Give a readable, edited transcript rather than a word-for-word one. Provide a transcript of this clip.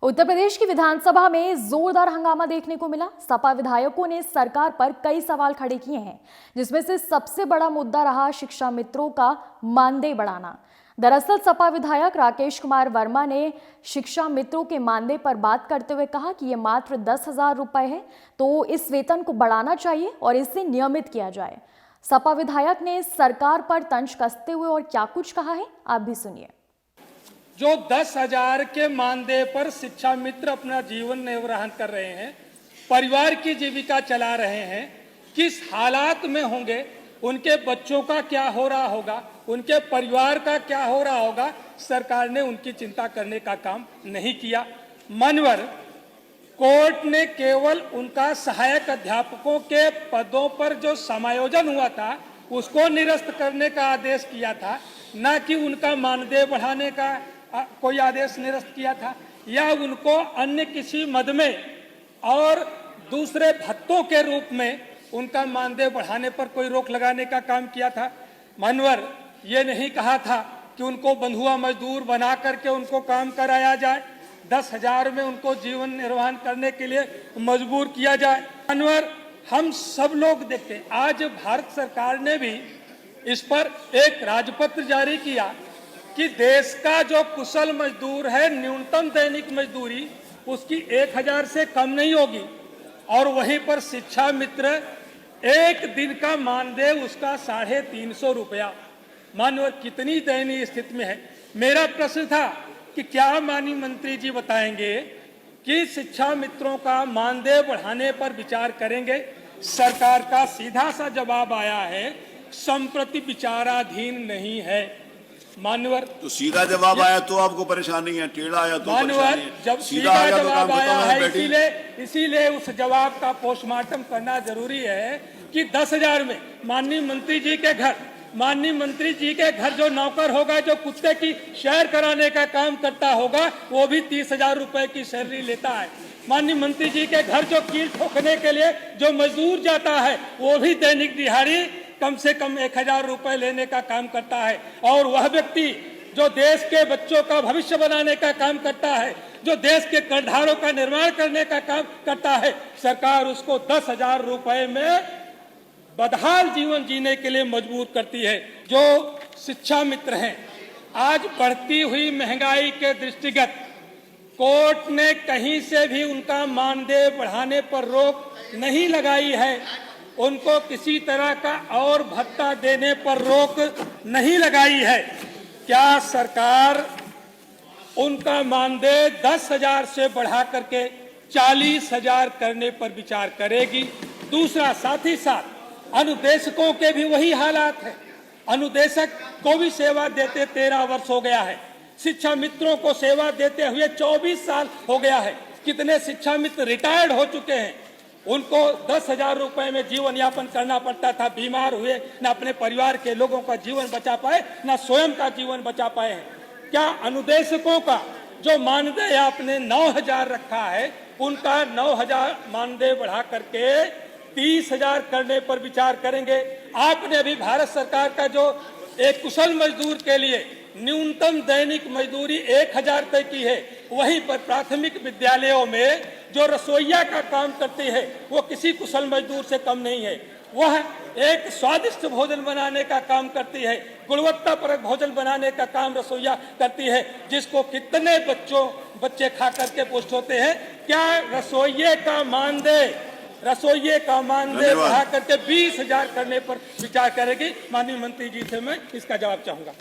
उत्तर प्रदेश की विधानसभा में जोरदार हंगामा देखने को मिला। सपा विधायकों ने सरकार पर कई सवाल खड़े किए हैं, जिसमें से सबसे बड़ा मुद्दा रहा शिक्षा मित्रों का मानदेय बढ़ाना। दरअसल सपा विधायक राकेश कुमार वर्मा ने शिक्षा मित्रों के मानदेय पर बात करते हुए कहा कि यह मात्र 10,000 रुपए है, तो इस वेतन को बढ़ाना चाहिए और इसे नियमित किया जाए। सपा विधायक ने सरकार पर तंज कसते हुए और क्या कुछ कहा है, आप भी सुनिए। जो 10,000 के मानदेय पर शिक्षा मित्र अपना जीवन निर्वाह कर रहे हैं, परिवार की जीविका चला रहे हैं, किस हालात में होंगे, उनके बच्चों का क्या हो रहा होगा, उनके परिवार का क्या हो रहा होगा, सरकार ने उनकी चिंता करने का काम नहीं किया। मनवर कोर्ट ने केवल उनका सहायक अध्यापकों के पदों पर जो समायोजन हुआ था उसको निरस्त करने का आदेश किया था, न कि उनका मानदेय बढ़ाने का कोई आदेश निरस्त किया था या उनको अन्य किसी मद में और दूसरे भत्तों के रूप में उनका मानदेय बढ़ाने पर कोई रोक लगाने का काम किया था। मनवर ये नहीं कहा था कि उनको बंधुआ मजदूर बना करके उनको काम कराया जाए, 10,000 में उनको जीवन निर्वाह करने के लिए मजबूर किया जाए। मनवर हम सब लोग देखते हैं, आज भारत सरकार ने भी इस पर एक राजपत्र जारी किया कि देश का जो कुशल मजदूर है, न्यूनतम दैनिक मजदूरी उसकी 1,000 से कम नहीं होगी, और वहीं पर शिक्षा मित्र एक दिन का मानदेय उसका 350 रुपया। मानव कितनी दयनीय स्थिति में है। मेरा प्रश्न था कि क्या माननीय मंत्री जी बताएंगे कि शिक्षा मित्रों का मानदेय बढ़ाने पर विचार करेंगे। सरकार का सीधा सा जवाब आया है, संप्रति विचाराधीन नहीं है। मानवर तो सीधा जवाब आया तो आपको परेशानी है, टेढ़ा आया तो मानवर जब सीधा जवाब आया है, इसीलिए उस जवाब का पोस्टमार्टम करना जरूरी है कि 10,000 में माननीय मंत्री जी के घर जो नौकर होगा, जो कुत्ते की सैर कराने का काम करता होगा, वो भी 30,000 रुपए की सैलरी लेता है। माननीय मंत्री जी के घर जो कील ठोकने के लिए जो मजदूर जाता है, वो भी दैनिक दिहाड़ी कम से कम 1,000 रुपए लेने का काम करता है। और वह व्यक्ति जो देश के बच्चों का भविष्य बनाने का काम करता है, जो देश के करधारों का निर्माण करने का काम करता है, सरकार उसको 10,000 रुपए में बदहाल जीवन जीने के लिए मजबूर करती है। जो शिक्षा मित्र हैं, आज बढ़ती हुई महंगाई के दृष्टिगत कोर्ट ने कहीं से भी उनका मानदेय बढ़ाने पर रोक नहीं लगाई है, उनको किसी तरह का और भत्ता देने पर रोक नहीं लगाई है। क्या सरकार उनका मानदेय 10,000 से बढ़ा करके 40,000 करने पर विचार करेगी? दूसरा, साथ ही साथ अनुदेशकों के भी वही हालात है। अनुदेशक को भी सेवा देते 13 वर्ष हो गया है, शिक्षा मित्रों को सेवा देते हुए 24 साल हो गया है। कितने शिक्षा मित्र रिटायर्ड हो चुके हैं, उनको 10,000 रुपए में जीवन यापन करना पड़ता था। बीमार हुए, न अपने परिवार के लोगों का जीवन बचा पाए, न स्वयं का जीवन बचा पाए हैं। क्या अनुदेशकों का जो मानदेय आपने 9,000 रखा है, उनका 9,000 मानदेय बढ़ा करके 30,000 करने पर विचार करेंगे? आपने अभी भारत सरकार का जो एक कुशल मजदूर के लिए न्यूनतम दैनिक मजदूरी 1,000 तय की है, वहीं पर प्राथमिक विद्यालयों में जो रसोइया का काम करती है वो किसी कुशल मजदूर से कम नहीं है। वह एक स्वादिष्ट भोजन बनाने का काम करती है, गुणवत्तापरक भोजन बनाने का काम रसोइया करती है, जिसको कितने बच्चे खा करके पुष्ट होते हैं। क्या रसोइये का मानदेय बढ़ा करके 20,000 करने पर विचार करेगी? माननीय मंत्री जी से मैं इसका जवाब चाहूंगा।